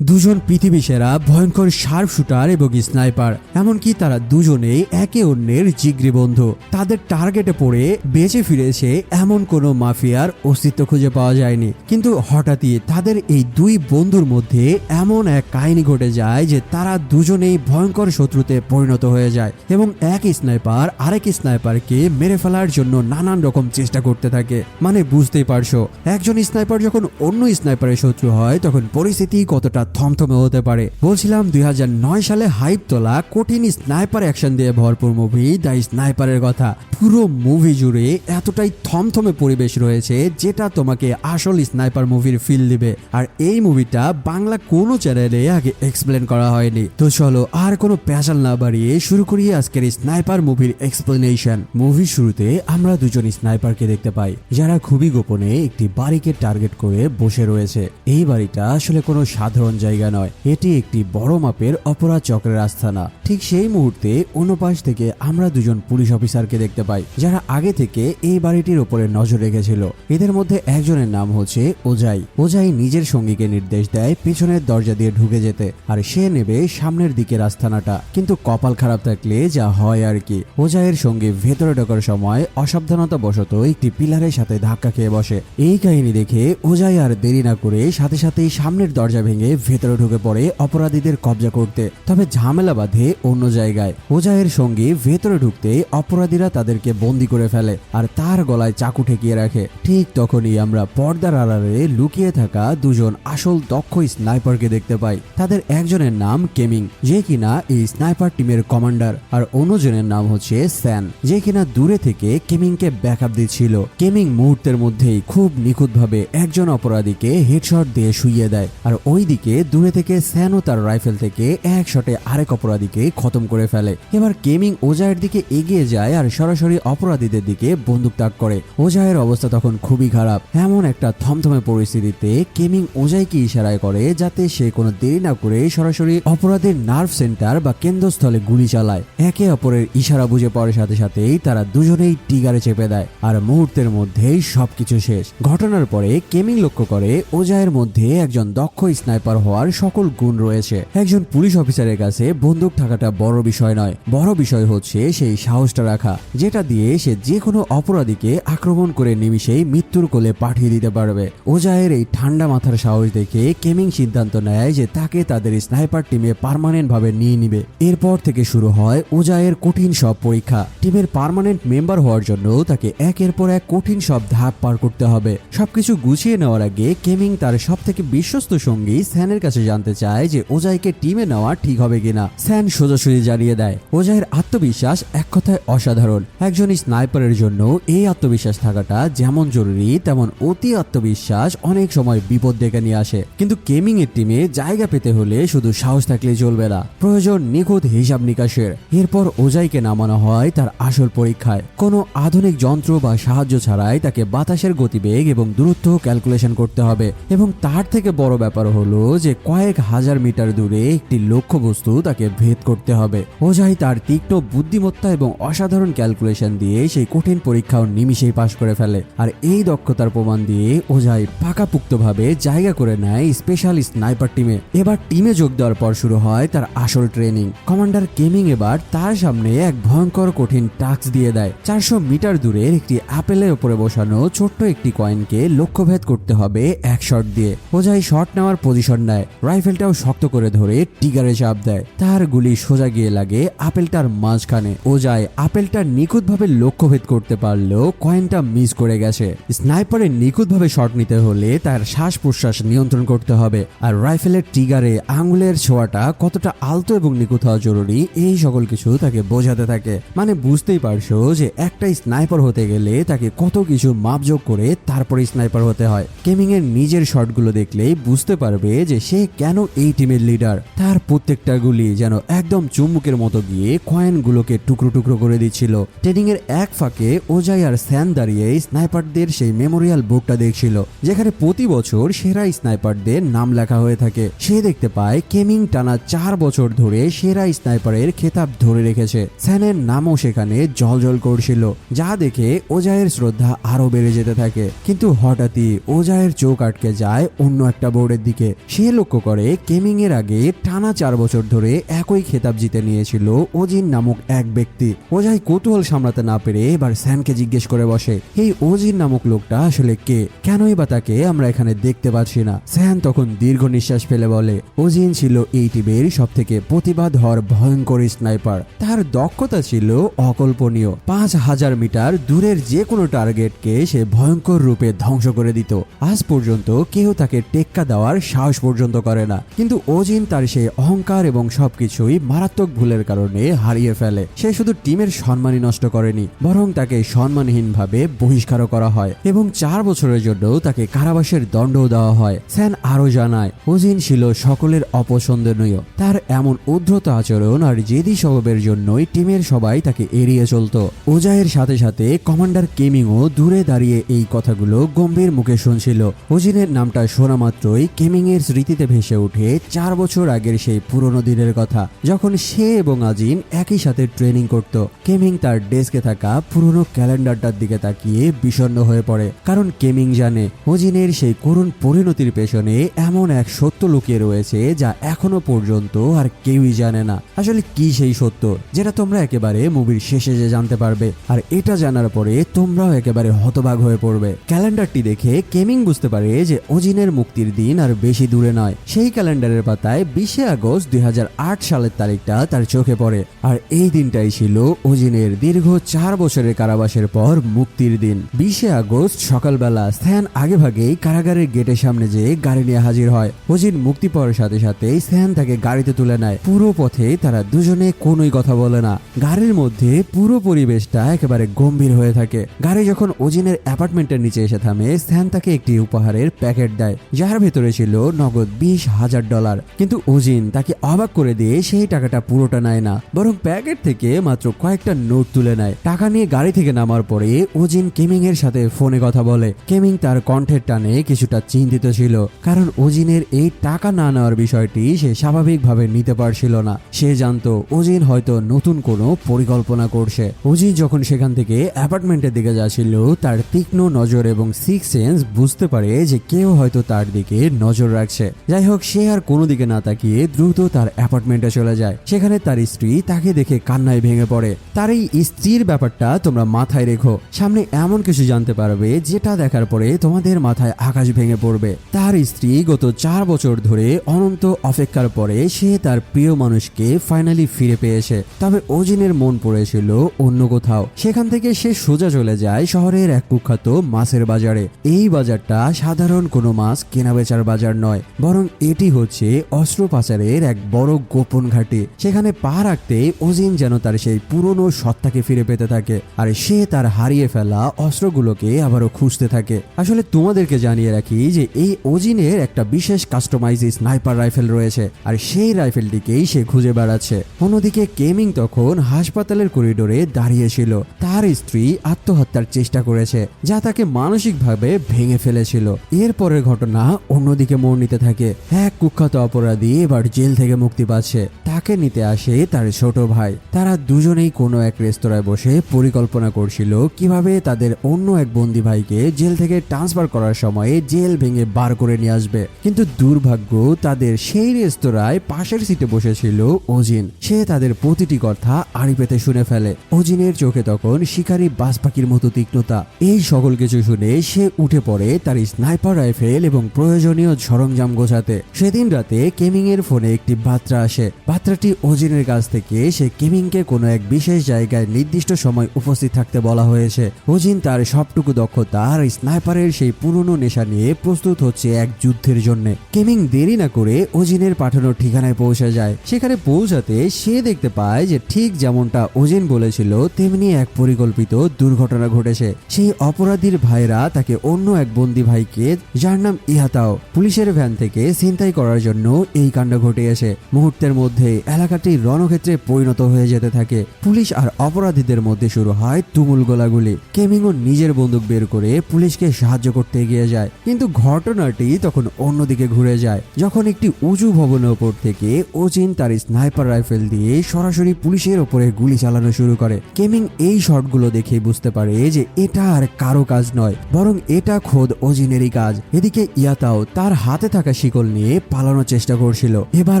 দুজন পৃথিবী সেরা ভয়ঙ্কর শার্প শুটার এবং স্নাইপার, এমনকি তারা দুজনেই একে অন্যের জিগরি বন্ধু। তাদের টার্গেটে পড়ে বেঁচে ফিরেছে এমন কোনো মাফিয়ার অস্তিত্ব খুঁজে পাওয়া যায়নি। কিন্তু হঠাৎই তাদের এই দুই বন্ধুর মধ্যে এমন এক কাহিনী ঘটে যায় যে তারা দুজনেই ভয়ঙ্কর শত্রুতে পরিণত হয়ে যায় এবং এক স্নাইপার আরেক স্নাইপারকে মেরে ফেলার জন্য নানান রকম চেষ্টা করতে থাকে। মানে বুঝতেই পারছো, একজন স্নাইপার যখন অন্য স্নাইপারের শত্রু হয় তখন পরিস্থিতি কতটা থমথমে হতে পারে। বলছিলাম 2009 সালে হাইপ তোলা কঠিন স্নাইপার অ্যাকশন দিয়ে ভরপুর মুভি দ্য স্নাইপারের কথা। পুরো মুভি জুড়ে এতটাই থমথমে পরিবেশ রয়েছে যেটা তোমাকে আসল স্নাইপার মুভির ফিল দিবে। আর এই মুভিটা বাংলা কোনো চ্যানেলে আগে এক্সপ্লেন করা হয়নি। তো চলো আর কোনো প্যাশাল না বাড়িয়ে শুরু করি আজকের স্নাইপার মুভির এক্সপ্লেনেশন। মুভির শুরুতে আমরা দুজন স্নাইপারকে দেখতে পাই যারা খুবই গোপনে একটি বাড়িকে টার্গেট করে বসে রয়েছে। এই বাড়িটা আসলে কোনো সাধারণ জায়গা নয়, এটি একটি বড় মাপের অপরাধ চক্রের আস্তানা। ঠিক সেই মুহূর্তে অনুপাশ থেকে আমরা দুজন পুলিশ অফিসারকে দেখতে পাই যারা আগে থেকে এই বাড়িটির উপরে নজর রেখেছিল। এদের মধ্যে একজনের নাম হচ্ছে ওজাই। ওজাই নিজের সঙ্গীকে নির্দেশ দেয় পেছনের দরজা দিয়ে ঢুকে যেতে, আর সে নেবে সামনের দিকের আস্তানাটা। কিন্তু কপাল খারাপ থাকলে যা হয় আর কি, ওজাইয়ের সঙ্গে ভেতরে ঢোকার সময় অসাবধানতা বশত একটি পিলারের সাথে ধাক্কা খেয়ে বসে। এই কাহিনী দেখে ওজাই আর দেরি না করে সাথে সাথেই সামনের দরজা ভেঙে ভেতরে ঢুকে পড়ে অপরাধীদের কবজা করতে। তবে ঝামেলা বাঁধে অন্য জায়গায়। ওজাইয়ের সঙ্গে ভেতরে ঢুকতে অপরাধীরা তাদেরকে বন্দি করে ফেলে আর তার গলায় চাকু ঠেকিয়ে রাখে। ঠিক তখনই আমরা পর্দার আড়ালে লুকিয়ে থাকা দুজন আসল দক্ষ স্নাইপারকে দেখতে পাই। তাদের একজনের নাম কেমিং, যে কিনা এই স্নাইপার টিমের কমান্ডার, আর অন্যজনের নাম হচ্ছে স্যান, যে কিনা দূরে থেকে কেমিংকে ব্যাকআপ দিচ্ছিল। কেমিং মুহূর্তের মধ্যেই খুব নিখুঁতভাবে একজন অপরাধীকে হেডশট দিয়ে শুইয়ে দেয়, আর ওইদিকে দূরে থেকে স্যানও তার রাইফেল থেকে এক শটে আরেক অপরাধীকে খতম করে ফেলে। এবার কেমিং ওজায়ের দিকে এগিয়ে যায় আর সরাসরি অপরাধীদের দিকে বন্দুক তাক করে। ওজায়ের অবস্থা তখন খুবই খারাপ। এমন একটা থমথমে পরিস্থিতিতে কেমিং ওজাইকে ইশারায় করে যাতে সে কোনো দেরি না করে সরাসরি অপরাধের নার্ভ সেন্টার বা কেন্দ্রস্থলে গুলি চালায়। একে অপরের ইশারা বুঝে পড়ার সাথে সাথেই তারা দুজনেই টিগারে চেপে দেয়, আর মুহূর্তের মধ্যেই সবকিছু শেষ। ঘটনার পরে কেমিং লক্ষ্য করে ওজায়ের মধ্যে একজন দক্ষ স্নাইপার হওয়ার সকল গুণ রয়েছে। একজন পুলিশ অফিসারের কাছে বন্দুক থাকাটা বড় বিষয় নয়, বড় বিষয় হচ্ছে সেই সাহসটা রাখা যেটা দিয়ে সে যে কোনো অপরাধীকে আক্রমণ করে নিমিষেই মৃত্যুর কোলে পাঠিয়ে দিতে পারবে। ওজায়ের এই ঠান্ডা মাথার সাহস দেখে কেমিং সিদ্ধান্ত নেয় যে তাকে তাদের স্নাইপার টিমে পার্মানেন্ট ভাবে নিয়ে নিবে। এরপর থেকে শুরু হয় ওজায়ের কঠিন সব পরীক্ষা। টিমের পার্মানেন্ট মেম্বার হওয়ার জন্য তাকে একের পর এক কঠিন সব ধাপ পার করতে হবে। সবকিছু গুছিয়ে নেওয়ার আগে কেমিং তার সব থেকে বিশ্বস্ত সঙ্গী স্যানের কাছে জানতে চায় যে ওজাইকে টিমে নেওয়া ঠিক হবে কিনা। স্যান সোজাসুজি জানিয়ে দেয় ওজাইয়ের আত্মবিশ্বাস এক কথায় অসাধারণ। একজন স্নাইপারের জন্য এই আত্মবিশ্বাস থাকাটা যেমন জরুরি তেমন অতি আত্মবিশ্বাস অনেক সময় বিপদ ডেকে নিয়ে আসে। কিন্তু কেমিং এর টিমে জায়গা পেতে হলে শুধু সাহস থাকলে চলবে না, প্রয়োজন নিখুঁত হিসাব নিকাশের। এরপর ওজাইকে নামানো হয় তার আসল পরীক্ষায়। কোনো আধুনিক যন্ত্র বা সাহায্য ছাড়াই তাকে বাতাসের গতিবেগ এবং দূরত্ব ক্যালকুলেশন করতে হবে, এবং তার থেকে বড় ব্যাপার হলো যে কয়েক হাজার মিটার দূরে একটি লক্ষ্যবস্তু তাকে ভেদ করতে হবে। ওজাই তার তীক্ষ্ণ বুদ্ধিমত্তা এবং অসাধারণ ক্যালকুলেশন দিয়ে সেই কঠিন পরীক্ষাও নিমিষেই পাশ করে ফেলে। আর এই দক্ষতার প্রমাণ দিয়ে ওজাই পাকাপুক্তভাবে জায়গা করে নেয় স্পেশাল স্নাইপার টিমে। এবার টিমে যোগ দেওয়ার পর শুরু হয় তার আসল ট্রেনিং। কমান্ডার কেমিং এবার তার সামনে এক ভয়ঙ্কর কঠিন টাস্ক দিয়ে দেয়। 400 মিটার দূরের একটি আপেলের উপরে বসানো ছোট্ট একটি কয়েনকে লক্ষ্যভেদ করতে হবে এক শট দিয়ে। ওজাই শট নেওয়ার পজিশন নেয়, রাইফেলটাও শক্ত করে ধরে টিগারে চাপ দেয়। তার গুলি সোজা গিয়ে লাগে আপেলটার মাঝখানে। ওজাই আপেলটা নিখুঁতভাবে লক্ষ্যভেদ করতে পারলেও কয়েনটা মিস করে গেছে। স্নাইপারের নিখুঁতভাবে শট নিতে হলে তার শ্বাস প্রশ্বাস নিয়ন্ত্রণ করতে হবে, আর রাইফেলের টিগারে আঙুলের ছোঁয়াটা কতটা আলতো এবং নিখুঁত হওয়া জরুরি এই সকল কিছু তাকে বোঝাতে থাকে। মানে বুঝতেই পারছো যে একটা স্নাইপার হতে গেলে তাকে কত কিছু মাপযোগ করে তারপরে স্নাইপার হতে হয়। কেমিং এর নিজের শটগুলো দেখলেই বুঝতে পারবে যে সে কেন এই টিমের লিডার। তার প্রত্যেকটা গুলি যেন একদম চুম্বুকের মতো গিয়ে কয়েনগুলোকে টুকরো টুকরো করে দিচ্ছিল। ট্রেনিং এর এক ফাঁকে ওজাই আর স্যান দাঁড়িয়ে স্নাইপারদের সেই মেমোরিয়াল বুকটা দেখছিল যেখানে প্রতি বছর সেরা স্নাইপারদের নাম লেখা হয়ে থাকে। সে দেখতে পায় কেমিং টানা 4 বছর ধরে সেরা স্নাইপারের খেতাব ধরে রেখেছে। স্যানের নামও সেখানে জ্বলজ্বল করছিল, যা দেখে ওজাইয়ের শ্রদ্ধা আরো বেড়ে যেতে থাকে। কিন্তু হঠাৎই ওজাইয়ের চোখ আটকে যায় অন্য একটা বোর্ডের দিকে। সে লক্ষ্য করে কেমিং এর আগে টানা 4 বছর ধরে একই খেতাব জিতে নিয়েছিল ওজিন নামক এক ব্যক্তি। ওজাই কৌতূহল সামলাতে না পেরে এবার স্যানকে জিজ্ঞেস করে বসে, এই ওজিন নামক লোকটা আসলে কে, কেনই বা তাকে আমরা এখানে দেখতে পাচ্ছি না। স্যান তখন দীর্ঘ নিঃশ্বাস ফেলে বলে, ওজিন ছিল এই টিমের সব থেকে প্রতিবাদ হওয়ার ভয়ঙ্কর স্নাইপার। তার দক্ষতা ছিল অকল্পনীয়। 5000 মিটার দূরের যে কোনো টার্গেটকে সে ভয়ঙ্কর রূপে ধ্বংস করে দিত। আজ পর্যন্ত কেউ তাকে টেক্কা দেওয়ার সাহস পর্যন্ত করে না। কিন্তু ওজিন তার সেই অহংকার এবং সবকিছুই মারাত্মক ভুলের কারণে হারিয়ে ফেলে। সে শুধু টিমের সম্মানই নষ্ট করেনি, বরং তাকে সম্মানহীনভাবে বহিষ্কার করা হয় এবং 4 বছরের জন্য তাকে কারাবাসের দণ্ডও দেওয়া হয়। স্যান আরো জানায়, ওজিন ছিল সকলের অপছন্দনীয়। তার এমন উদ্ধত আচরণ আর জেদি স্বভাবের জন্যই টিমের সবাই তাকে এড়িয়ে চলত। ওজাইয়ের সাথে সাথে কমান্ডার কেমিংও দূরে দাঁড়িয়ে এই কথাগুলো গম্ভীর মুখে শুনছিল। ওজিনের নামটা শোনা মাত্রই কেমিং এর স্মৃতিতে ভেসে ওঠে 4 বছর আগের সেই পুরনো দিনের কথা, যখন সে এবং আজিন একই সাথে ট্রেনিং করত। কেমিং তার ডেস্কে থাকা পুরনো ক্যালেন্ডারটার দিকে তাকিয়ে বিষণ্ণ হয়ে পড়ে, কারণ কেমিং জানে ওজিনের সেই করুণ পরিণতির পেছনে এমন এক সত্য লুকিয়ে রয়েছে যা এখনো পর্যন্ত আর কেউই জানে না। আসলে কি সেই সত্য যেটা তোমরা একেবারে মুভির শেষে যে জানতে পারবে, আর এটা জানার পরে তোমরাও একেবারে হতবাক হয়ে পড়বে। ক্যালেন্ডারটি দেখে কেমিং বুঝতে পারে যে ওজিনের মুক্তির দিন আর বেশি দূরে নয়। সেই ক্যালেন্ডারের পাতায় 20 আগস্ট 2008 সালের তারিখটা তার চোখে পড়ে, আর এই দিনটাই ছিল ওজিনের দীর্ঘ 4 বছরের কারাবাসের পর মুক্তির দিন। 20 আগস্ট সকালবেলা স্যান আগেভাগেই কারাগারের গেটের সামনে যেয়ে গাড়ি নিয়ে হাজির হয়। ওজিন মুক্তি পাওয়ার সাথে সাথে স্যান তাকে গাড়িতে তুলে নেয়। পুরো পথে তারা দুজনে কোনোই কথা বলে না। গাড়ির মধ্যে পুরো পরিবেশটা একেবারে গম্ভীর হয়ে থাকে। গাড়ি যখন ওজিনের অ্যাপার্টমেন্টের নিচে এসে থামে, স্যান তাকে একটি উপহারের প্যাকেট দেয়, যার ভেতরে ছিল নগদ $20,000। কিন্তু ওজিন তাকে অবাক করে দিয়ে সেই টাকাটা পুরোটা নেয় না, বরং প্যাকেট থেকে মাত্র কয়েকটা নোট তুলে নেয়। টাকা নিয়ে গাড়ি থেকে নামার পরে ওজিন কেমিং এর সাথে ফোনে কথা বলে। কেমিং তার কণ্ঠের টানে কিছুটা চিন্তিত ছিল, কারণ ওজিনের এই টাকা না নেওয়ার বিষয়টি সে স্বাভাবিকভাবে নিতে পারছিল না। সে জানতো ওজিন হয়তো নতুন কোনো পরিকল্পনা করছে। ওজিন যখন সেখান থেকে অ্যাপার্টমেন্টের দিকে যাচ্ছিল, তার তীক্ষ্ণ নজর এবং সিক্স সেন্স বুঝতে পারে যে কেউ হয়তো তার দিকে নজর রাখছে। যাই হোক, সে আর কোনো দিকে না তাকিয়ে দ্রুত তার অ্যাপার্টমেন্টে চলে যায়। সেখানে তার স্ত্রী তাকে দেখে কান্নায় ভেঙে পড়ে। তার এই স্ত্রীর ব্যাপারটা তোমরা মাথায় রেখো, সামনে এমন কিছু জানতে পারবে যেটা দেখার পরে তোমাদের মাথায় আকাশ ভেঙে পড়বে। তার স্ত্রী গত 4 বছর ধরে অনন্ত অপেক্ষার পরে সে তার প্রিয় মানুষকে ফাইনালি ফিরে পেয়েছে। তবে ওজিনের মন পড়েছিল অন্য কোথাও। সেখান থেকে সে সোজা চলে যায় শহরের এক কুখ্যাত মাছের বাজারে। এই বাজারটা সাধারণ কোনো মাছ কেনাবেচার বাজার নয়, বরং এটি হচ্ছে অস্ত্র পাচারের এক বড় গোপন ঘাঁটি। সেখানে পা রাখতে ওজিন যেন তার সেই পুরনো সত্তাকে ফিরে পেতে থাকে, আর সে তার হারিয়ে ফেলা অস্ত্রগুলোকে আবারও খুঁজতে থাকে। আসলে তোমাদেরকে জানিয়ে রাখি যে এই ওজিনের একটা বিশেষ কাস্টমাইজ স্নাইপার রাইফেল রয়েছে, আর সেই রাইফেলটিকেই সে খুঁজে বেড়াচ্ছে। অন্যদিকে কেমিং তখন হাসপাতালের করিডোরে দাঁড়িয়েছিল। তার স্ত্রী আত্মহত্যার চেষ্টা করেছে, যা তাকে মানসিকভাবে ভেঙে ফেলেছিল। এরপরের ঘটনা অন্যদিকে মোড় নিতে থাকে। এক কুখ্যাত অপরাধী এবার জেল থেকে মুক্তি পাচ্ছে। তাকে নিতে আসে তার ছোট ভাই। তারা দুজনেই কোনো এক রেস্তোরাঁয় বসে পরিকল্পনা করছিল কিভাবে তাদের অন্য এক বন্দী ভাইকে জেল থেকে ট্রান্সফার করার সময়ে জেল ভেঙে বার করে নিয়ে আসবে। কিন্তু দুর্ভাগ্য, তাদের সেই রেস্তোরাঁয় পাশের সিটে বসেছিল ওজিন। সে তাদের প্রতিটি কথা আড়ি পেতে শুনে ফেলে। ওজিনের চোখে তখন শিকারী বাজ পাখির মতো তীক্ষ্ণতা। এই সকল কিছু শুনে সে উঠে পড়ে তার স্নাইপার রাইফেল এবং প্রয়োজনীয় সরঞ্জাম গোছাতে। সেদিন রাতে কেমিং এর ফোনে একটি বার্তা আসে। বার্তাটি ওজিনের কাছ থেকে সে কেমিংকে কোনো এক বিশেষ জায়গায় নির্দিষ্ট সময় উপস্থিত থাকতে বলা হয়েছে। ওজিন তার সবটুকু দক্ষতা আর স্নাইপারের সেই পুরনো নেশা নিয়ে প্রস্তুত হচ্ছে এক যুদ্ধের জন্য। কেমিং দেরি না করে ওজিনের পাঠানোর ঠিকানায় পৌঁছে যায়। সেখানে পৌঁছাতে সে দেখতে পায় যে ঠিক যেমনটা ওজিন বলেছিল তেমনি এক পরিকল্পিত দুর্ঘটনা ঘটেছে। সেই অপরাধীর ভাইরা তাকে অন্য এক বন্দী ভাইকে, যার নাম ইহাতাও, পুলিশের ভ্যান থেকে ছিনতাই করার জন্য এই কাণ্ড ঘটিয়েছে। মুহূর্তের মধ্যে এলাকাটি রণক্ষেত্রে পরিণত হয়ে যেতে থাকে। পুলিশ আর অপরাধীদের মধ্যে শুরু হয় তুমুল গোলাগুলি। কেমিংও নিজের বন্দুক বের করে পুলিশকে সাহায্য করতে এগিয়ে যায়, কিন্তু ঘটনাটি তখন অন্যদিকে ঘুরে যায় যখন একটি উঁচু ভবনের ওপর থেকে ওজিন তার স্নাইপার রাইফেল দিয়ে সরাসরি পুলিশের ওপরে গুলি চালানো শুরু করে। কেমিং এই শটগুলো দেখেই বুঝতে পারে যে এটা আর কারো কাজ নয়, বরং এটা খোদ ওজিনেরই কাজ। এদিকে ইয়াতাও তার হাতে থাকা শিকল নিয়ে পালানোর চেষ্টা করছিল। এবার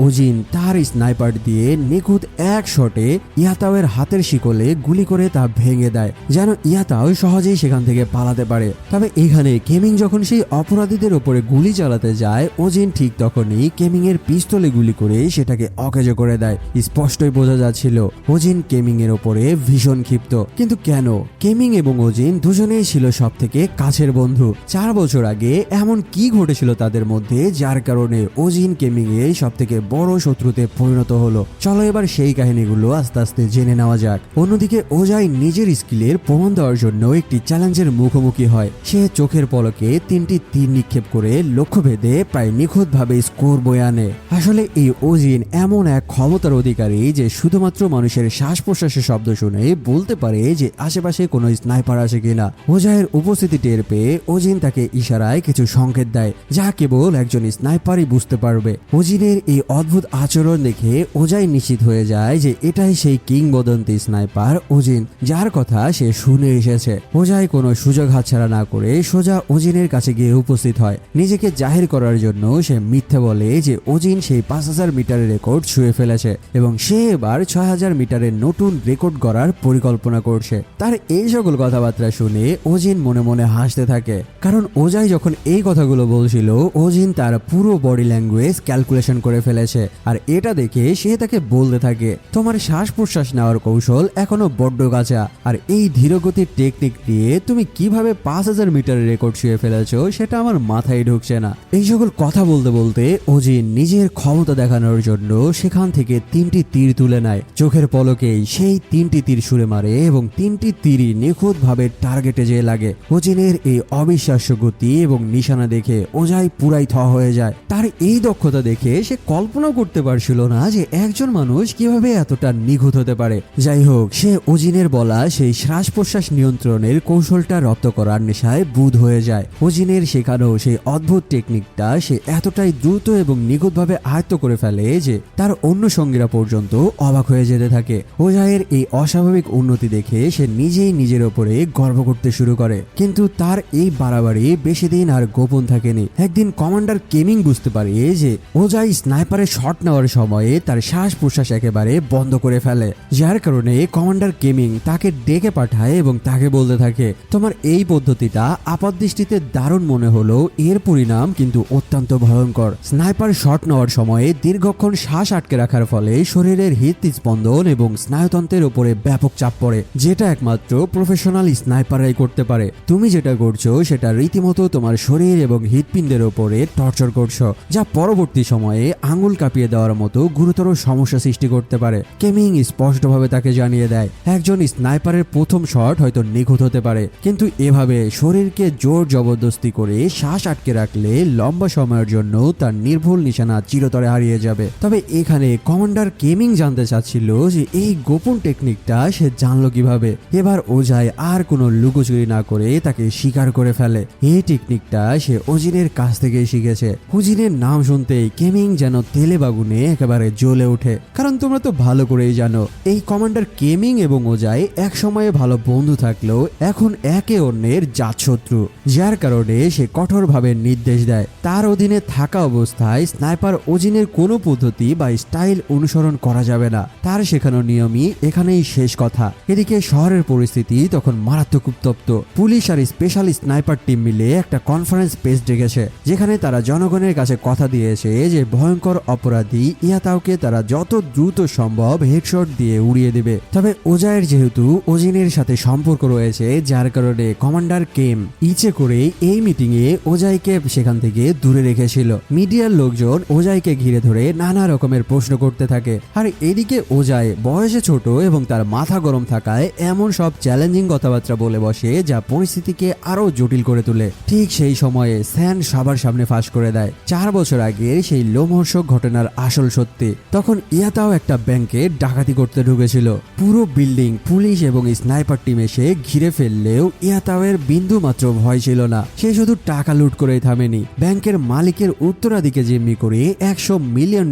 ওজিন তার স্নাইপার দিয়ে নিখুঁত এক শটে ইয়াতাওয়ের হাতের শিকলে গুলি করে তা ভেঙে দেয়, যেন ইয়াতাও সহজেই সেখান থেকে পালাতে পারে। তবে এখানে কেমিং যখন সেই অপরাধীদের ওপরে গুলি চালাতে যায়, ওজিন ঠিক তখনই কেমিং এর পিস্তলে গুলি করে সেটাকে অকেজো করে দেয়। স্পষ্টই বোঝা যাচ্ছিল ওজিন কেমিং এর ওপরে ভীষণ ক্ষিপ্ত। কিন্তু কেন? কেমিং এবং ওজিন দুজনেই ছিল সব থেকে কাছের বন্ধু। 4 বছর আগে এমন কি ঘটেছিল তাদের মধ্যে যার কারণে ওজিন কেমিং এর সব থেকে বড় শত্রুতে পরিণত হলো? চলো এবার সেই কাহিনীগুলো আস্তে আস্তে জেনে নেওয়া যাক। অন্যদিকে ওজাই নিজের স্কিলের প্রমাণ দেওয়ার জন্য একটি চ্যালেঞ্জের মুখোমুখি হয়। সে চোখের পলকে 3টি তীর নিক্ষেপ করে লক্ষ্যভেদে প্রায় নিখুঁতভাবে স্কোর বয়ে আনে। আসলে এই ওজিন এমন এক ক্ষমতার অধিকারী যে শুধুমাত্র মানুষের শ্বাস প্রশ্বাসের শব্দ শুনে বলতে পারে যে আশেপাশে কোনো স্নাইপার আছে কিনা। ওজাইয়ের উপস্থিতি টের পেয়ে ওজিন তাকে ইশারায় কিছু সংকেত দেয়, যা কেবল একজন স্নাইপারই বুঝতে পারবে। ওজিনের এই অদ্ভুত আচরণ দেখে ওজাই নিশ্চিত হয়ে যায় যে এটাই সেই কিংবদন্তি স্নাইপার ওজিন, যার কথা সে শুনে এসেছে। ওজাই কোনো সুযোগ হাতছাড়া না করে সোজা ওজিনের কাছে গিয়ে উপস্থিত হয়। নিজেকে জাহির করার জন্য সে মিথ্যে বলে যে ওজিন সেই 5000 মিটারের রেকর্ড ছুঁয়ে ফেলেছে এবং সে এবার 6000 মিটারের নতুন রেকর্ড গড়ার পরিকল্পনা করছে। তার এই সকল কথাবার্তা শুনে ওজিন মনে মনে হাসতে থাকে, কারণ ওজাই যখন এই কথাগুলো বলছিল ওজিন তার পুরো বডি ল্যাঙ্গুয়েজ ক্যালকুলেশন করে ফেলেছে। আর এটা দেখে সে তাকে বলতে থাকে, তোমার শ্বাস প্রশ্বাস নেওয়ার কৌশল এখনো বড্ড কাঁচা, আর এই ধীরগতির টেকনিক দিয়ে তুমি কিভাবে 5000 মিটারের রেকর্ড ছুঁয়ে ফেলেছো সেটা আমার মাথায় ঢুকছে না। এই সকল কথা বলতে বলতে ওজিন নিজের ক্ষমতা দেখানোর জন্য সেখান থেকে 3টি তীর তুলে নেয়। চোখের পলকেই সেই 3টি তীর ছুঁড়ে মারে এবং 3টি তীরই নিখুঁতভাবে টার্গেটে যেয়ে লাগে। ওজিনের এই অবিশ্বাস্য গতি এবং নিশানা দেখে ওজাই পুরাই থ হয়ে যায়। তার এই দক্ষতা দেখে সে কল্পনা করতে পারছিল না যে একজন মানুষ কিভাবে এতটা নিখুঁত হতে পারে। যাই হোক, সে ওজিনের বলা সেই শ্বাস প্রশ্বাস নিয়ন্ত্রণের কৌশলটা রপ্ত করার নেশায় বুঁদ হয়ে যায়। ওজিনের শেখানো সেই অদ্ভুত টেকনিকটা সে এতটাই দ্রুত এবং নিখুঁতভাবে আয়ত্ত করে ফেলে যে তার অন্য সঙ্গীরা পর্যন্ত অবাক হয়ে যেতে থাকে। ওজাইয়ের এই অস্বাভাবিক উন্নতি দেখে সে নিজেই নিজের ওপরে গর্ব করতে শুরু করে। কিন্তু তার এই বাড়াবাড়ি বেশি দিন আর গোপন থাকেনি। একদিন কমান্ডার কেমিং বুঝতে পারে যে ওজাই স্নাইপারের শট নেওয়ার সময়ে তার শ্বাস প্রশ্বাস একেবারে বন্ধ করে ফেলে, যার কারণে কমান্ডার কেমিং তাকে ডেকে পাঠায় এবং তাকে বলতে থাকে, তোমার এই পদ্ধতিটা আপাতদৃষ্টিতে দারুণ মনে হলো, এর পরিণাম কিন্তু অত্যন্ত ভয়ঙ্কর। স্নাইপার শট নেওয়ার সময় দীর্ঘক্ষণ শ্বাস আটকে রাখার ফলে শরীরের হৃদস্পন্দন এবং স্নায়ুতন্ত্রের উপরে ব্যাপক চাপ পড়ে, যেটা একমাত্র প্রফেশনাল স্নাইপাররাই করতে পারে। তুমি যেটা করছো সেটা রীতিমতো তোমার শরীর এবং হৃদপিণ্ডের উপরে টর্চার করছো, যা পরবর্তী সময়ে আঙুল কাঁপিয়ে দেওয়ার মতো গুরুতর সমস্যা সৃষ্টি করতে পারে। কেমিং স্পষ্টভাবে তাকে জানিয়ে দেয়, একজন স্নাইপারের প্রথম শট হয়তো নিখুঁত হতে পারে, কিন্তু এভাবে শরীরকে জোর জবরদস্তি করে শ্বাস আটকে রাখলে লম্বা সময়ের জন্য তার নির্ভুল নিশানা চিরতরে হারিয়ে যাবে। তবে এখানে কমান্ডার কেমিং জানতে চাচ্ছিল যে এই গোপন টেকনিকটা সে জানলো কিভাবে। এবার ওজাই আর কোনো লুকোচুরি না করে তাকে স্বীকার করে ফেলে এই টেকনিকটা সে ওজিনের কাছ থেকে শিখেছে। ওজিনের নাম শুনতেই কেমিং যেন তেলে বাগুনে একেবারে জ্বলে ওঠে, কারণ তোমরা তো ভালো করেই জানো এই কমান্ডার কেমিং এবং ওজাই এক সময়ে ভালো বন্ধু থাকলেও এখন একে অন্যের জাতশত্রু, যার কারণে সে কঠোরভাবে নির্দেশ দেয় তার অধীনে থাকা অবস্থায় স্নাইপার ওজিনের কোনো পদ্ধতি বা স্টাইল অনুসরণ করা যাবে না। তার শেখানো নিয়মই এখানেই শেষ কথা। এদিকে শহরের পরিস্থিতি তখন মারাত্মক উত্তপ্ত। পুলিশ আর স্পেশাল স্নাইপার টিম মিলে একটা কনফারেন্স স্পেস ডেকেছে, যেখানে তারা জনগণের কাছে কথা দিয়েছে যে ভয়ঙ্কর অপরাধী ইয়াতাওকে তারা যত দ্রুত সম্ভব হেডশট দিয়ে উড়িয়ে দেবে। তবে ওজাইয়ের যেহেতু ওজিনের সাথে সম্পর্ক রয়েছে, যার কারণে কমান্ডার কেম ইচ্ছে করে এই মিটিং এ ওজাইকে সেখান থেকে দূরে রেখেছিল। মিডিয়ার লোকজন ওজাইকে ঘিরে ধরে নানা রকমের প্রশ্ন করতে থাকে, আর এদিকে ওজাই বয়সে ছোট এবং তার মাথা গরম থাকায় এমন সব চ্যালেঞ্জিং কথাবার্তা বলে বসে যা পরিস্থিতিকে আরো জটিল করে তোলে। ঠিক সেই সময়ে স্যান সবার সামনে ফাঁস করে দেয় 4 বছর আগের সেই লোমহর্ষক ঘটনার আসল সত্যি। তখন ইয়াতাও একটা ব্যাংকে ডাকাতি করতে ঢুকেছিল। পুরো বিল্ডিং পুলিশ এবং স্নাইপার টিম এসে ঘিরে ফেললেও ইয়াতাওয়ের বিন্দু মাত্র ভয় ছিল না। সে শুধু টাকা লুট করেই থামেনি, ব্যাংকের মালিকের উত্তরাধিকে জিম্মি করে $100 মিলিয়ন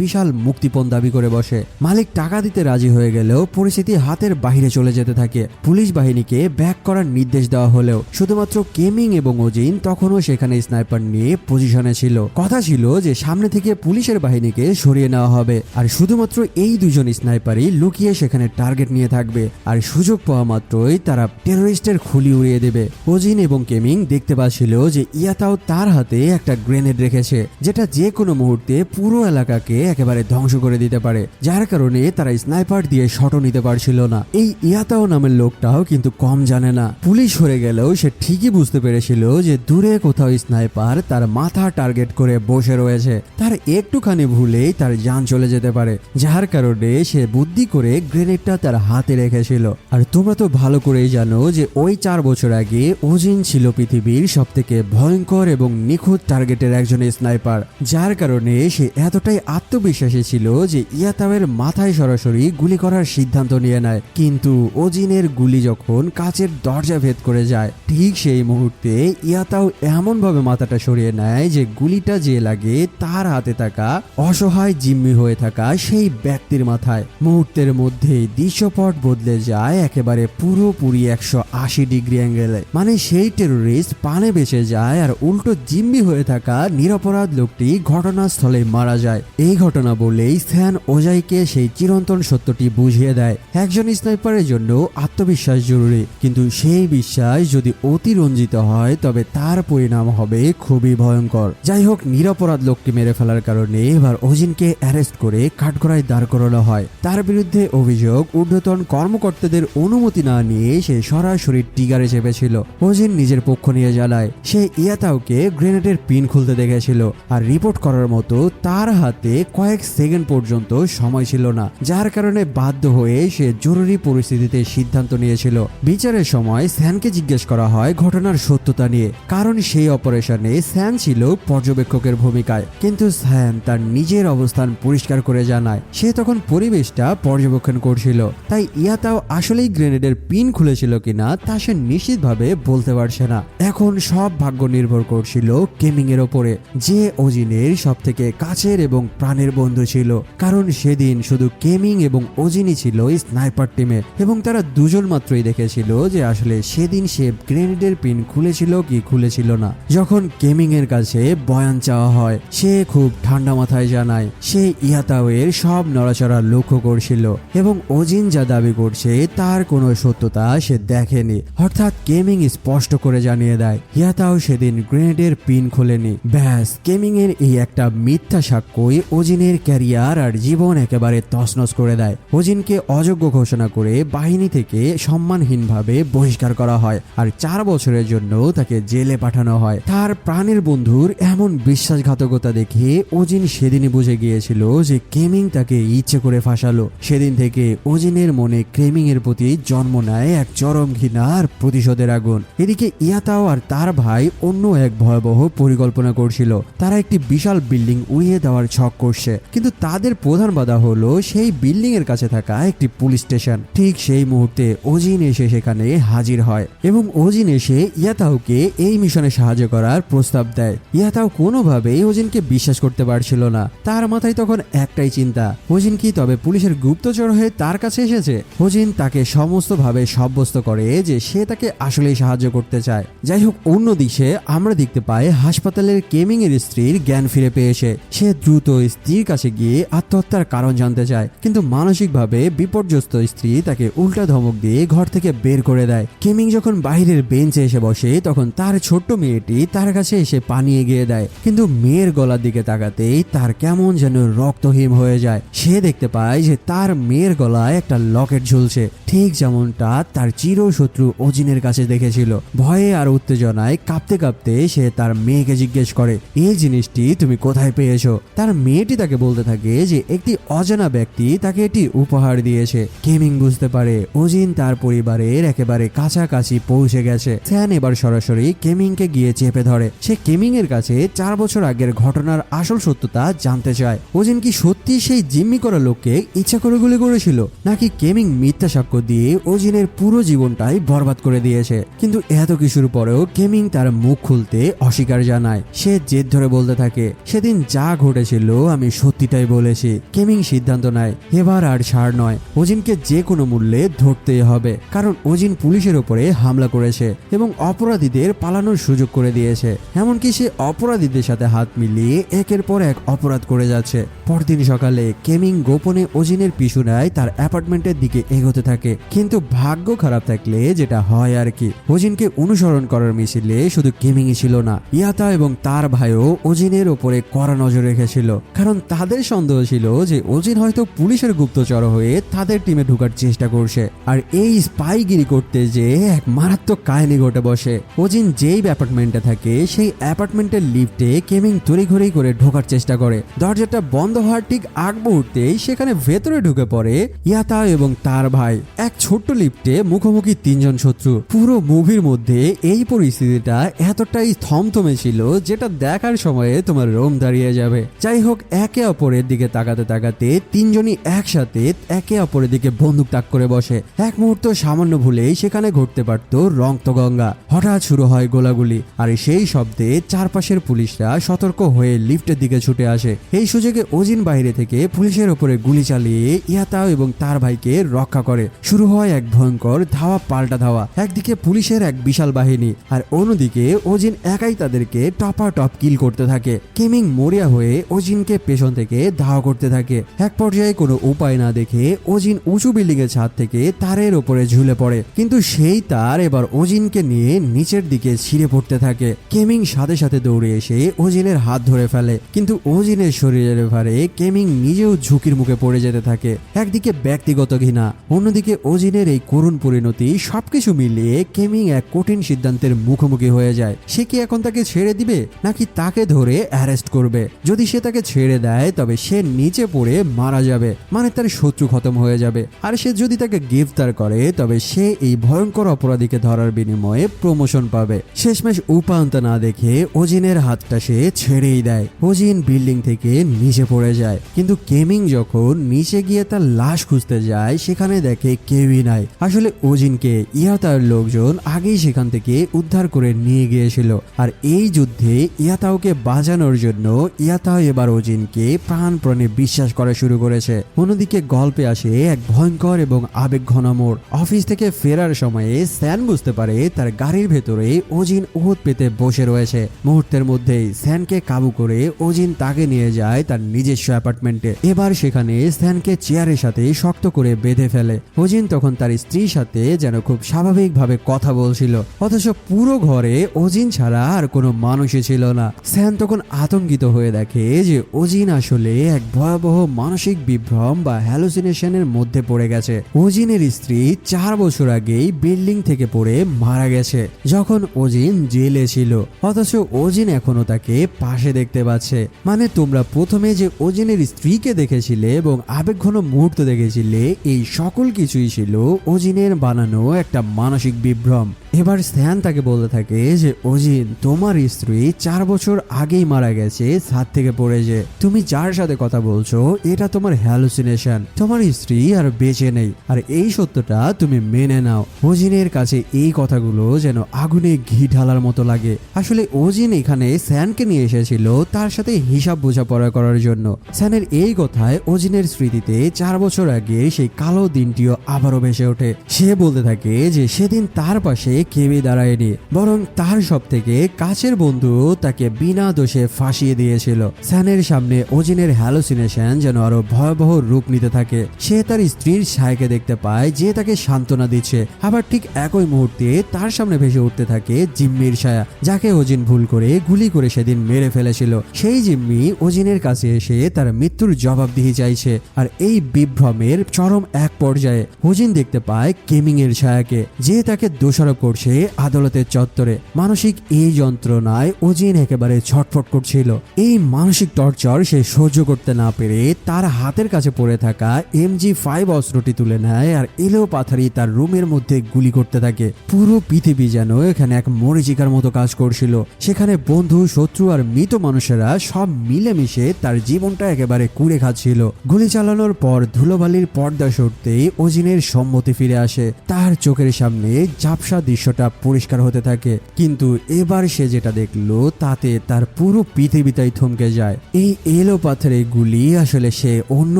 বিশাল মুক্তিপণ দাবি করে বসে। মালিক টাকা দিতে রাজি হয়ে গেলেও পরিস্থিতি হাতের বাইরে চলে যেতে থাকে। পুলিশ বাহিনীকে ব্যাক করার নির্দেশ দেওয়া হলেও শুধুমাত্র কেমিং এবং ওজিন তখনও সেখানে স্নাইপার নিয়ে পজিশনে ছিল। কথা ছিল যে সামনে থেকে পুলিশের বাহিনীকে সরিয়ে নেওয়া হবে, আর শুধুমাত্র এই দুজন স্নাইপারই লুকিয়ে সেখানে টার্গেট নিয়ে থাকবে, আর সুযোগ পাওয়া মাত্রই তারা টেরোরিস্টের খুলি উড়িয়ে দেবে। ওজিন এবং কেমিং দেখতে পাচ্ছিল যে ইয়াতাও তার হাতে একটা গ্রেনেড রেখেছে, যেটা যে কোনো মুহূর্তে পুরো এলাকাকে একেবারে ধ্বংস করে দিতে পারে, যার কারণে তারা স্নাইপার দিয়ে শটও নিতে পারছিল না। এই ইয়াতাও নামের লোকটাও কিন্তু কম জানে না। পুলিশ সরে গেলেও সে ঠিকই বুঝতে পেরেছিল যে দূরে কোথাও স্নাইপার তার মাথা টার্গেট করে বসে রয়েছে। তার একটুখানি ভুলেই তার জান চলে যেতে পারে, যার কারণে সে বুদ্ধি করে গ্রেনেডটা তার হাতে রেখেছিল। আর তোমরা তো ভালো করেই জানো যে ওই 4 বছর আগে ওজিন ছিল পৃথিবীর সবথেকে ভয়ঙ্কর এবং নিখুঁত টার্গেটের একজন স্নাইপার, যার কারণে সে এতটাই আত্মবিশ্বাসী ছিল যে ইয়াতাওয়ের মাথায় সরাসরি গুলি করার সিদ্ধান্ত নিয়ে নেয়। কিন্তু ওজিনের গুলি যখন কাচের দরজা ভেদ করে যায়, ঠিক সেই মুহূর্তে ইয়াতাও এমন ভাবে মাথাটা সরিয়ে নেয় যে গুলিটা যে লাগে তার হাতে থাকা অসহায় জিম্মি হয়ে থাকা সেই ব্যক্তির মাথায়। মুহূর্তের মধ্যেই দৃশ্যপট বদলে যায় একেবারে পুরোপুরি 180 ডিগ্রি অ্যাঙ্গেলে। মানে সেই টেরোরিস্ট পানে বেঁচে যায়, আর উল্টো জিম্মি হয়ে থাকা নিরপরাধ লোকটি ঘটনাস্থলে মারা যায়। এই ঘটনা বলেই স্যান ওজাইকে সেই চিরন্তন সত্যটি বুঝিয়ে দেয়, একজন স্নাইপারের জন্য আত্মবিশ্বাস জরুরি, কিন্তু সেই বিশ্বাস যদি অতিরঞ্জিত হয় তবে তার পরিণাম হবে খুবই ভয়ঙ্কর। যাই হোক, নিরপরাধ লোককে মেরে ফেলার কারণে এবার ওজিনকে অ্যারেস্ট করে কাঠগড়ায় দাঁড় করানো হয়। তার বিরুদ্ধে অভিযোগ ঊর্ধ্বতন কর্মকর্তাদের অনুমতি না নিয়ে সে সরাসরি টিগারে চেপেছিল। ওজিন নিজের পক্ষ নিয়ে জানায় সে ইয়াতাওকে গ্রেনেডের পিন খুলতে দেখেছিল, আর রিপোর্ট করার মতো তার হাতে কয়েক সেকেন্ড পর্যন্ত সময় ছিল না, যার কারণে বাধ্য হয়ে সে জরুরি পরিস্থিতিতে সিদ্ধান্ত নিয়েছিল। বিচারের সময় স্যানকে জিজ্ঞেস করা হয় ঘটনার সত্যতা নিয়ে, কারণ সেই অপারেশনে স্যান ছিল পর্যবেক্ষকের ভূমিকায়। কিন্তু স্যান তার নিজের অবস্থান পরিষ্কার করে জানায় সে তখন পরিবেশটা পর্যবেক্ষণ করছিল, তাই ইয়াতাও আসলেই গ্রেনেডের পিন খুলেছিল কিনা তা সে নিশ্চিতভাবে বলতে পারছে না। এখন সব ভাগ্য নির্ভর করছিল কেমিং এর ওপরে, যে ওজিনের সব থেকে কাছের এবং প্রাণের বন্ধু ছিল, কারণ সেদিন শুধু কেমিং এবং ওজিনই ছিল স্নাইপার টিমে, এবং তারা দুজন মাত্রই দেখেছিল যে আসলে সেদিন সে গ্রেনেডের পিন খুলেছিল কি খুলেছিল না। যখন কেমিং এর কাছে বয়ান চাওয়া হয়, সে খুব ঠান্ডা মাথায় জানায় সে ইয়াতাওয়ের সব নড়াচড়া লক্ষ্য করছিল এবং ওজিন যা দাবি করছে তার কোনো সত্যতা সে দেখেনি। অর্থাৎ কেমিং স্পষ্ট করে জানিয়ে দেয় ইয়াতাও সেদিন গ্রেনেডের পিন খোলেনি। ব্যাস, কেমিং এর এই একটা মিথ্যা সাক্ষ্যই ওজিনের ক্যারিয়ার আর জীবন একেবারে তছনছ করে দেয়। ওজিনকে অযোগ্য ঘোষণা করে বাহিনী থেকে সম্মানহীনভাবে বহিষ্কার করা হয়, আর 4 বছরের জন্য তাকে জেলে পাঠানো হয়। তার প্রাণের বন্ধুর এমন বিশ্বাসঘাতকতা দেখে ওজিন সেদিনই বুঝে গিয়েছিল যে কেমিং তাকে ইচ্ছে করে ফাঁসালো। সেদিন থেকে ওজিনের মনে কেমিং এর প্রতি জন্ম নেয় এক চরম ঘৃণা আর প্রতিশোধের আগুন। এদিকে ইয়াতাও আর তার ভাই অন্য এক ভয়াবহ পরিকল্পনা করছিল। তারা একটি বিশাল বিল্ডিং উড়িয়ে দেওয়ার ছক করছে, কিন্তু তাদের প্রধান বাধা হলো সেই বিল্ডিং এর কাছে থাকা একটি পুলিশ স্টেশন। ঠিক সেই মুহূর্তে ওজিন এসে সেখানে হাজির হয় এবং ওজিন এসে ইয়াতাওকে এই মিশনে সাহায্য করার প্রস্তাব দেয়। ইয়াতাও কোনোভাবেই ওজিনকে বিশ্বাস করতে পারছিল না। তার মাথায় তখন একটাই চিন্তা, ওজিন কি তবে পুলিশের গুপ্তচর হয়ে তার কাছে এসেছে? ওজিন তাকে সমস্ত ভাবে সাব্যস্ত করে যে সে তাকে আসলেই সাহায্য করতে চায়। যাই হোক, অন্যদিকে আমরা দেখতে পাই হাসপাতালের কেমিং এর স্ত্রীর জ্ঞান ফিরে পেয়েছে। সে দ্রুত স্ত্রীর কাছে গিয়ে আত্মহত্যার কারণ জানতে চায়, কিন্তু মানসিকভাবে বিপর্যস্ত স্ত্রী তাকে উল্টা ধমক দিয়ে ঘর থেকে বের করে দেয়। কেমিং যখন বাইরের বেঞ্চে এসে বসে তখন তার ছোট্ট মেয়েটি তার কাছে এসে পানি এগিয়ে দেয়, কিন্তু মেয়ের গলার দিকে তাকাতেই তার কেমন যেন রক্তহীন হয়ে যায়। সে দেখতে পায় যে তার মেয়ের গলায় একটা লকেট ঝুলছে, ঠিক যেমনটা তার চিরশত্রু ওজিনের কাছে দেখেছিল। ভয়ে আর উত্তেজনায় কাঁপতে কাঁপতে সে তার মেয়েকে জিজ্ঞেস করে, এই জিনিসটি তুমি কোথায় পেয়েছো? তার মেয়েটি তাকে বলতে থাকে যে একটি অজানা ব্যক্তি তাকে এটি উপহার দিয়েছে। কেমিং বুঝতে পারে ওজিন তার পরিবারের একেবারে কাছাকাছি পৌঁছে গেছে। স্যান এবার সরাসরি কেমিংকে গিয়ে চেপে ধরে। সে কেমিং এর কাছে 4 বছর আগের ঘটনার আসল সত্যতা জানতে চায়। যায় ওজিন কি সত্যি সেই জিম্মি করা লোককে ইচ্ছা করে গুলি করেছিল, নাকি কেমিং মিথ্যা সাক্ষ্য দিয়ে ওজিনের পুরো জীবনটাই বরবাদ করে দিয়েছে। কিন্তু এত কিছুর পরেও কেমিং তার মুখ খুলতে অস্বীকার জানায়। সে জেদ ধরে বলতে থাকে, সেদিন যা ঘটেছিল আমি সত্যিটাই বলেছি। কেমিং সিদ্ধান্ত নেয় এবার আর ছাড় নয়, ওজিনকে যে কোনো মূল্যে ধরতেই হবে, কারণ ওজিন পুলিশের উপরে হামলা করেছে এবং অপরাধীদের পালানোর সুযোগ করে দিয়েছে। এমনকি সে অপরাধীদের সাথে হাত মিলিয়ে একের পর এক অপরাধ করে যাচ্ছে। পরদিন সকালে কেমিং গোপনে ওজিনের পিছু নেয় তার অ্যাপার্টমেন্টের দিকে এগোতে থাকে। কিন্তু ভাগ্য খারাপ থাকলে যেটা হয় আর কি, ওজিনকে অনুসরণ করার মিছিলে শুধু কেমিংই ছিল না, ইয়াতা এবং তার ভাইও ওজিনের ওপরে কড়া নজর রেখেছিল। কারণ তাদের সন্দেহ ছিল যে ওজিন হয়তো পুলিশের গুপ্তচর হয়ে তাদের টিমে ঢোকার চেষ্টা করছে। আর এই স্পাইগিরি করতে যে এক মারাত্মক কাহিনী ঘটে বসে। ওজিন যেই অ্যাপার্টমেন্টে থাকে সেই অ্যাপার্টমেন্টের লিফটে কেমিং তড়িঘড়ি করে ঢোকার চেষ্টা করে। দরজাটা বন্ধ হওয়ার ঠিক আগ মুহূর্তেই সেখানে ভেতরে ঢুকে পড়ে ইয়াতা এবং তার ভাই। এক ছোট্ট লিফটে মুখোমুখি তিনজন শত্রু। পুরো মুভির মধ্যে এই পরিস্থিতিটা এতটাই থমথমে ছিল যেটা দেখার সময়ে তোমার রোম দাঁড়িয়ে যাবে। যাই হোক, একে অপরের দিকে তাকাতে তাকাতে তিনজনই একসাথে একে অপরের দিকে বন্দুক তাক করে বসে। এক মুহূর্ত সামান্য ভুলেই সেখানে ঘটতে পারত রক্তগঙ্গা। হঠাৎ শুরু হয় গোলাগুলি, আর সেই শব্দে চারপাশের পুলিশরা সতর্ক হয়ে লিফটের দিকে ছুটে আসে। এই সুযোগে ওজিন বাইরে থেকে পুলিশের উপরে গুলি চালিয়ে ইয়াতাও এবং তার ভাইকে রক্ষা করে। শুরু হয় এক ভয়ঙ্কর ধাওয়া পাল্টা ধাওয়া। একদিকে পুলিশের এক বিশাল বাহিনী, আর অন্যদিকে ওজিন একাই তাদেরকে টপাটপ কিল করতে থাকে। কেমিং মরিয়া হয়ে ওজিনকে পেছন থেকে ধাওয়া করতে থাকে। এক পর্যায়ে কোনো উপায় না দেখে ওজিন উঁচু বিল্ডিং এর ছাদ থেকে তারের উপরে ঝুলে পড়ে, কিন্তু সেই তার এবার ওজিনকে নিয়ে নিচের দিকে ছিঁড়ে পড়তে থাকে। কেমিং সাথে সাথে দৌড়ে এসে ওজিনের হাত ধরে ফেলে, কিন্তু ওজিনের শরীরের ভারে কেমিং নিজেও ঝুঁকির মুখে পড়ে যেতে থাকে। একদিকে ব্যক্তিগত ঘৃণা, অন্যদিকে ওজিনের এই করুণ পরিণতি, সবকিছু মিলিয়ে কেমিং এক কঠিন সিদ্ধান্তের মুখোমুখি হয়ে যায়। সে কি এখন তাকে ছেড়ে দিবে, নাকি তাকে ধরে অ্যারেস্ট করবে? যদি সে তাকে ছেড়ে দেয় তবে সে নিচে পড়ে মারা যাবে, মানে তার শত্রু খতম হয়ে যাবে। আর সে যদি তাকে গ্রেফতার করে তবে সে এই ভয়ঙ্কর অপরাধীকে ধরার বিনিময়ে প্রমোশন পাবে। শেষমেশ উপায়ন্ত না দেখে ওজিনের হাতটা সে ছেড়েই দেয়। ওজিন বিল্ডিং থেকে নিচে পড়ে যায়, কিন্তু কেমিং যখন নিচে গিয়ে তার লাশ খুঁজতে যায় সেখানে দেখে কেউই নাই। আসলে ওজিনকে ইয়াতার লোকজন আগেই সেখান থেকে উদ্ধার করে নিয়ে গিয়েছিল। আর এই যুদ্ধে ইয়াতাওকে বাঁচানোর জন্য ইয়াতাও এবার ওজিনকে প্রাণপণে বিশ্বাস করা শুরু করেছে। অন্যদিকে গল্পে আসে এক ভয়ঙ্কর এবং আবেগঘন মোড়। অফিস থেকে ফেরার সময়ে স্যান বুঝতে পারে তার গাড়ির ভেতরে ওজিন ওত পেতে বসে রয়েছে। মুহূর্তের মধ্যেই স্যানকে কাবু করে ওজিন তাকে নিয়ে যায় তার নিজস্ব অ্যাপার্টমেন্টে। এবার সেখানে স্যানকে চেয়ারের সাথে শক্ত করে বেঁধে ফেলে। ওজিন তখন তার স্ত্রীর সাথে যেন খুব স্বাভাবিকভাবে কথা বলছিল, অথচ পুরো ঘরে ওজিন ছাড়া আর কোনো মানুষই ছিল না। স্যান তখন আতঙ্কিত হয়ে দেখে যে ওজিন আসলে এক ভয়াবহ মানসিক বিভ্রম বা হ্যালুসিনেশনের মধ্যে পড়ে গেছে। ওজিনের স্ত্রী 4 বছর আগেই বিল্ডিং থেকে পড়ে মারা গেছে যখন ওজিন জেলে ছিল, অথচ ওজিন এখনো তাকে পাশে দেখতে পাচ্ছে। মানে তোমরা প্রথমে যে ওজিনের স্ত্রীকে দেখেছিলে এবং আবেগঘন মুহূর্ত দেখেছিলে, এই সকল কিছুই ছিল ওজিনের বানানো একটা মানসিক বিভ্রম। এবার স্যান তাকে বলতে থাকে যে ওজিন, তোমার স্ত্রী 4 বছর আগেই মারা গেছে ছাদ থেকে পড়ে। যে তুমি যার সাথে কথা বলছো এটা তোমার হ্যালুসিনেশন, তোমার স্ত্রী আর বেঁচে নেই, আর এই সত্যটা তুমি মেনে নাও। ওজিনের কাছে এই কথাগুলো যেন আগুনে ঘি ঢালার মতো লাগে। আসলে ওজিন এখানে স্যানকে নিয়ে এসেছিল তার সাথে হিসাব বোঝাপড়া করার জন্য। স্যানের এই কথায় ওজিনের স্মৃতিতে 4 বছর আগে সেই কালো দিনটিও আবারও ভেসে ওঠে। সে বলতে থাকে যে সেদিন তার পাশে কেউই দাঁড়ায়নি, বরং তার সব থেকে কাছের বন্ধু তাকে বিনা দোষে ফাঁসিয়ে দিয়েছিল। স্যানের সামনে ওজিনের হ্যালুসিনেশন যেন আরো ভয়াবহ রূপ নিতে থাকে। সে তার স্ত্রীর ছায়াকে দেখতে পায় যে তাকে সান্ত্বনা দিচ্ছে, আবার ঠিক একই মুহূর্তে তার সামনে ভেসে উঠতে থাকে জিম্মির ছায়া, যাকে ওজিন ভুল করে গুলি করে সেদিন মেরে ফেলেছিল। সেই জিম্মি ওজিনের কাছে এসে তার মৃত্যুর জবাবদিহি চাইছে। আর এই বিভ্রমের চরম এক পর্যায়ে ওজিন দেখতে পায় কেমিং এর ছায়াকে, যে তাকে দোষারোপ করছে আদালতের চত্বরে। মানসিক এই যন্ত্রণায় ওজিন একেবারে ছটফট করছিল। এই মানসিক টর্চার সে সহ্য করতে না পেরে তার হাতের কাছে পড়ে থাকা MG5 অস্ত্রটি তুলে নেয় আর এলো পাথারি তার রুমের মধ্যে গুলি করতে থাকে। পুরো পৃথিবী যেন এখানে এক মরীচিকার মতো কাজ করছিল। সেখানে বন্ধু, শত্রু আর মৃত মানুষেরা সব মিলেমিশে তার তার জীবনটা একেবারে কুড়ে খাচ্ছিল। গুলি চালানোর পর ধুলোবালির পর্দা সরতেই ওজিনের সম্মতি ফিরে আসে। তার চোখের সামনে ঝাপসা দৃশ্যটা পরিষ্কার হতে থাকে, কিন্তু এবার সে যেটা দেখলো তাতে তার পুরো পৃথিবীটাই থমকে যায়। এই এলো পাথরের গুলি আসলে সে অন্য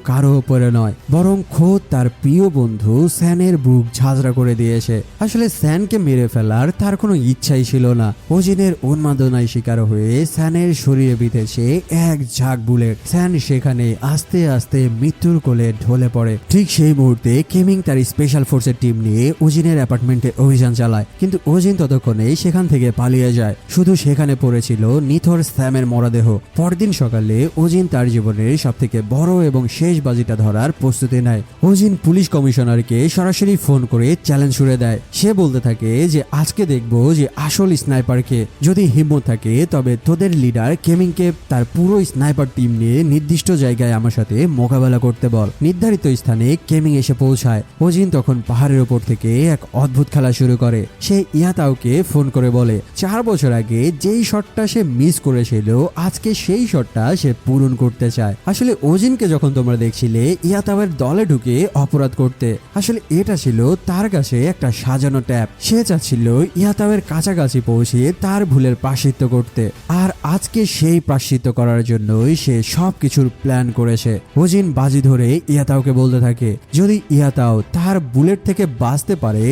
কারো উপরে নয়, বরং খোদ তার প্রিয় বন্ধু স্যানের বুক ঝাঁঝরা করে দিয়েছে। আসলে স্যানকে মেরে ফেলার তার কোনো ইচ্ছাই ছিল না। ওজিনের উন্মাদনায় শিকার হয়ে স্যানের শরীরে বিঁধেছে এক ঝাঁক বুলেট। স্যান সেখানে আস্তে আস্তে মৃত্যুর কোলে ঢলে পড়ে। ঠিক সেই মুহূর্তে কেমিং তার স্পেশাল ফোর্সের টিম নিয়ে ওজিনের অ্যাপার্টমেন্টে অভিযান চালায়, কিন্তু ওজিন ততক্ষণে সেখান থেকে পালিয়ে যায়। শুধু সেখানে পড়েছিল নিথর স্যামের মরদেহ। পরদিন সকালে ওজিন তার জীবনের সবথেকে বড় এবং শেষ বাজিটা ধরার প্রস্তুতি নেয়। ওজিন পুলিশ কমিশনারকে সরাসরি ফোন করে চ্যালেঞ্জ ছুড়ে দেয়। সে বলতে থাকে যে আজকে দেখবো যে আসল স্নাইপারকে। যদি হিম্মত থাকে তবে তোদের লিডার কেমিংকে তার পুরো স্নাইপার টিম নিয়ে নির্দিষ্ট জায়গায় আমার সাথে মোকাবেলা করতে বল। নির্ধারিত স্থানে কেমিং এসে পৌঁছায়। ওজিন তখন পাহাড়ের ওপর থেকে এক অদ্ভুত খেলা শুরু করে। সে ইয়াতাওকে ফোন করে বলে 4 বছর আগে যেই শটটা সে মিস করেছিল আজকে সেই শটটা সে পূরণ করতে চায়। আসলে ওজিনকে যখন তোমরা দেখছিলে ইয়াতাওয়ের দলে ঢুকে অপরাধ করতে, আসলে এটা ছিল তার কাছে একটা সাজানো ট্যাপ। সে চাচ্ছিল ইয়াতাওয়ের কাছাকাছি পৌঁছে তার ভুলের প্রায়শ্চিত্ত করতে, আর আজকে সেই প্রায়শ্চিত্ত করার জন্যই সে সবকিছুর প্ল্যান করেছে। ওজিন বাজি ধরে ইয়াতাওকে বলতে থাকে যদি ইয়াতাও তার বুলেট থেকে বাঁচতে পারে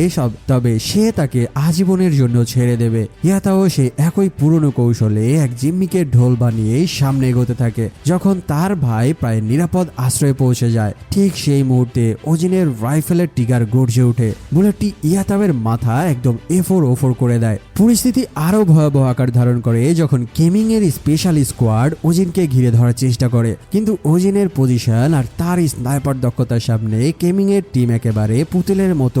তবে সে তাকে আজীবনের জন্য ছেড়ে দেবে। ইয়াতাও সে একই পুরনো কৌশলে এক জিম্মিকে ঢোল বানিয়ে সামনে এগোতে থাকে। যখন তার ভাই প্রায় নিরাপদ আশ্রয়ে পৌঁছে যায়, ঠিক সেই মুহূর্তে ওজিনের রাইফেলের ট্রিগার গর্জে ওঠে। বুলেটটি ইয়াতাওয়ের মাথা একদম এফোর ওফোর করে দেয়। পরিস্থিতি আরো ভয়াবহ আকার ধারণ করে যখন কেমিং এর স্পেশাল স্কোয়াড ওজিনকে ঘিরে ধরার চেষ্টা করে, কিন্তু ওজিনের পজিশন আর তার স্নাইপার দক্ষতার সামনে কেমিং এর টিম একেবারে পুতুলের মতো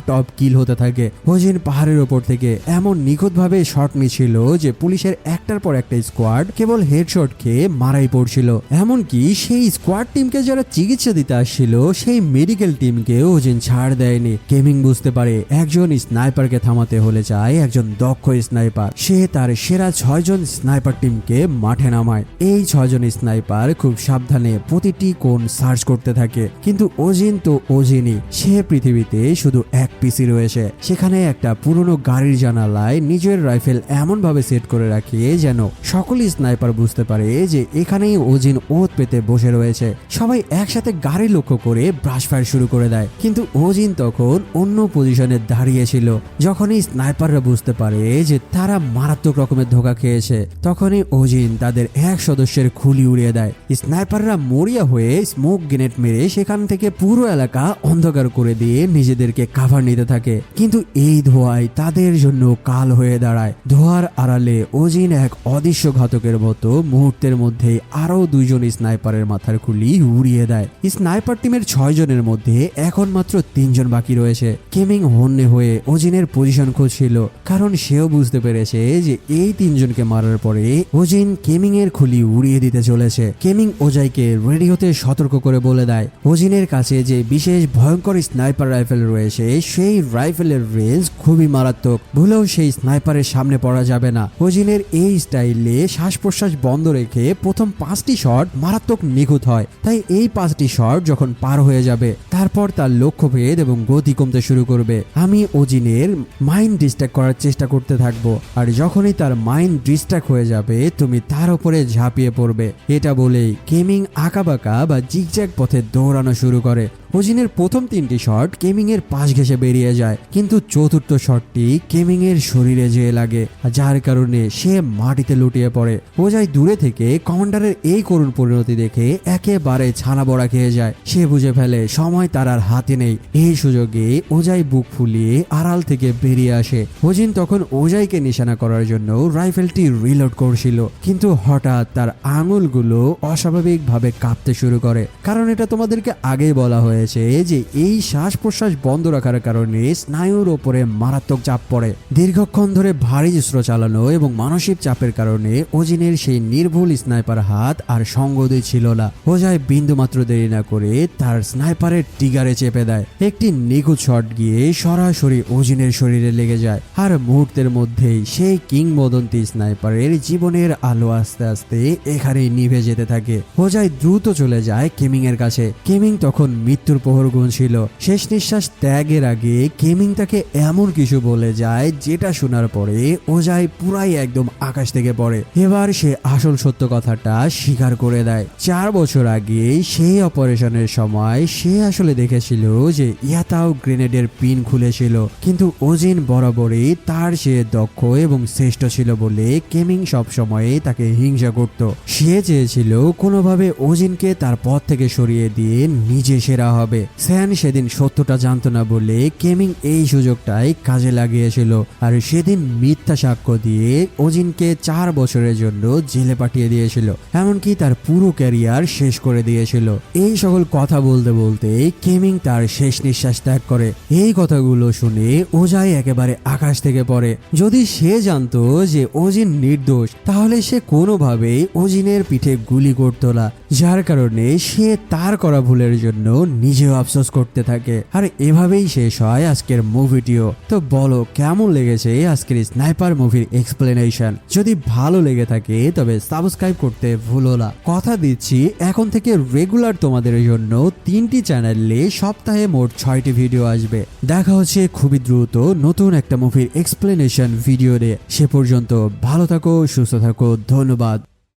টপ কিল হতে থাকে। ওজিন পাহাড়ের ওপর থেকে এমন নিখুঁতভাবে শট নিছিল যে পুলিশের একটার পর একটা স্কোয়াড কেবল হেডশট খেয়ে মারাই পড়ছিল। এমনকি সেই স্কোয়াড টিমকে যারা চিকিৎসা দিতে আসছিল সেই মেডিকেল টিমকে ওজিন ছাড় দেয়নি। কেমিং বুঝতে পারে একজন স্নাইপারকে থামাতে হলে চায় একজন দক্ষ স্নাইপার। সে তার সেরা 6 জন স্নাইপার টিমকে মাঠে নামায়। এই 6 জন স্নাইপার খুব সাবধানে প্রতিটি কোণ সার্চ করতে থাকে, কিন্তু ওজিন তো ওজিনই। সে পৃথিবীতে শুধু এক পিসি রয়েছে। সেখানে একটা পুরনো গাড়ির জানালায় নিজের রাইফেল এমন ভাবে সেট করে রাখে যেন সকল স্নাইপার বুঝতে পারে যে এখানেই ওজিন ওত পেতে বসে রয়েছে। সবাই একসাথে গাড়ি লক্ষ্য করে ব্রাশ ফায়ার শুরু করে দেয়, কিন্তু ওজিন তখন অন্য পজিশনে দাঁড়িয়েছিল। যখনই স্নাইপাররা বুঝতে পারে যে তারা মারাত্মক রকমের ধোঁকা খেয়েছে, তখনই ওজিন তাদের এক সদস্যের খুলি উড়িয়ে দেয়। স্নাইপাররা মরিয়া হয়ে স্মোক গ্রেনেড মেরে সেখান থেকে পুরো এলাকা অন্ধকার করে দিয়ে নিজেদেরকে কাভার নিতে থাকে, কিন্তু এই ধোঁয়ায় তাদের জন্য কাল হয়ে দাঁড়ায়। ধোঁয়ার আড়ালে ওজিন এক অদৃশ্য ঘাতকের মতো মুহূর্তের মধ্যে আরো 2 জন স্নাইপারের মাথার খুলি উড়িয়ে দেয়। স্নাইপার টিমের 6 জনের মধ্যে এখন মাত্র 3 জন বাকি রয়েছে। কেমিং হন্যে হয়ে ওজিনের পজিশন খুঁজছিল, কারণ সেও বুঝতে পেরেছে যে এই 3 জনকে মারার পরে ওজিন কেমিং এর খুলি উড়িয়ে দিতে চলেছে। কেমিং ওজাইকে রেডিওতে সতর্ক করে বলে দেয় ওজিনের কাছে যে বিশেষ ভয়ঙ্কর স্নাইপার রাইফেল রয়েছে সেই রাইফেলের রেঞ্জ খুবই মারাত্মক, ভুলেও সেই স্নাইপারের সামনে পড়া যাবে না। ওজিনের এই স্টাইলে শ্বাস প্রশ্বাস বন্ধ রেখে প্রথম 5টি শট মারাত্মক নিখুঁত হয়। তাই এই 5টি শট যখন পার হয়ে যাবে তারপর তার লক্ষ্যভেদ এবং গতি কমতে শুরু করবে। আমি ওজিনের মাইন্ড ডিস্ট্র্যাক্ট করার চেষ্টা করতে থাকবো, আর যখনই তার মাইন্ড ডিস্ট্র্যাক্ট হয়ে যাবে তুমি তার উপরে ঝাঁপিয়ে পড়বে। এটা বলেই কেমিং আঁকাবাঁকা বা জিগজ্যাগ পথে দৌড়ানো শুরু করে। ওজিনের প্রথম 3টি শট কেমিং এর পাশ ঘেঁষে বেরিয়ে যায়, কিন্তু চতুর্থ শটটি কেমিং এর শরীরে যেয়ে লাগে, যার কারণে সে মাটিতে লুটিয়ে পড়ে। ওজাই দূরে থেকে কমান্ডারের এই করুণ পরিণতি দেখে একেবারে ছানা বড়া খেয়ে যায়। সে বুঝে ফেলে সময় তার আর হাতে নেই। এই সুযোগে ওজাই বুক ফুলিয়ে আড়াল থেকে বেরিয়ে আসে। ওজিন তখন ওজাইকে নিশানা করার জন্য রাইফেলটি রিলোড করছিল, কিন্তু হঠাৎ তার আঙুলগুলো অস্বাভাবিকভাবে কাঁপতে শুরু করে। কারণ এটা তোমাদেরকে আগেই বলা হয়েছে যে এই শ্বাস প্রশ্বাস বন্ধ রাখার কারণে স্নায়ুর ওপরে মারাত্মক চাপ পড়ে। দীর্ঘক্ষণ ধরে ভারী অস্ত্র চালানো এবং মানসিক চাপের কারণে ওজিনের সেই নির্ভুল স্নাইপার হাত আর সঙ্গ দিচ্ছিল না। ওজাই বিন্দুমাত্র দেরি না করে তার স্নাইপারের ট্রিগারে চেপে দেয়। একটি নিখুঁত শট গিয়ে সরাসরি ওজিনের শরীরে লেগে যায়, আর মুহূর্তের মধ্যেই সেই কিংবদন্তি স্নাইপারের জীবনের আলো আস্তে আস্তে এখানেই নিভে যেতে থাকে। ওজাই দ্রুত চলে যায় কেমিং এর কাছে। কেমিং তখন মৃত্যুর প্রহর গুনছিল। শেষ নিঃশ্বাস ত্যাগের আগে কেমিং তাকে এমন কিছু বলে যায় যেটা শোনার পরে ওজাই পুরাই একদম আকাশ থেকে পড়ে। এবার সে আসল সত্য কথাটা স্বীকার করে দেয়। 4 বছর আগে সেই অপারেশনের সময় সে আসলে দেখেছিল যে ইয়াতাও গ্রেনেডের পিন খুলেছিল, কিন্তু ওজিন বরাবরই তার সে দক্ষ এবং শ্রেষ্ঠ ছিল বলে কেমিং সব সময় তাকে হিংসা করত। সে চেয়েছিল কোনোভাবে ওজিনকে তার পথ থেকে সরিয়ে দিয়ে নিজে সেরা হবে। স্যান সেদিন সত্যটা জানতো না বলে কেমিং এই সুযোগটাই কাজে লাগিয়েছিল, আর সেদিন মিথ্যা সাক্ষ্য দিয়ে ওজিনকে 4 বছরের জন্য জেলে পাঠিয়ে দিয়েছিল, এমনকি তার পুরো ক্যারিয়ার শেষ করে দিয়েছিল। এই সকল কথা বলতে বলতে কেমিং তার শেষ নিঃশ্বাস ত্যাগ করে। এই কথাগুলো শুনে ওজাই একেবারে আকাশ থেকে পড়ে। যদি সে জানতো যে ওজিন নির্দোষ, তাহলে সে কোনোভাবেই ওজিনের পিঠে গুলি করত না, যার কারণে সে তার করা ভুলের জন্য নিজেও আফসোস করতে থাকে। আর এভাবেই শেষ হয় আজকের মুভিটিও। তো বলো কেমন লেগেছে আজকের স্নাইপার মুভির এক্সপ্লেনেশন? যদি ভালো লেগে থাকে তবে সাবস্ক্রাইব করতে ভুলো না। কথা দিচ্ছি এখন থেকে রেগুলার তোমাদের জন্য 3টি চ্যানেলে সপ্তাহে মোট 6টি ভিডিও আসবে। দেখা হচ্ছে খুবই দ্রুত নতুন একটা মুভির এক্সপ্লেনেশন ভিডিও নিয়ে। সে পর্যন্ত ভালো থাকো, সুস্থ থাকো, ধন্যবাদ।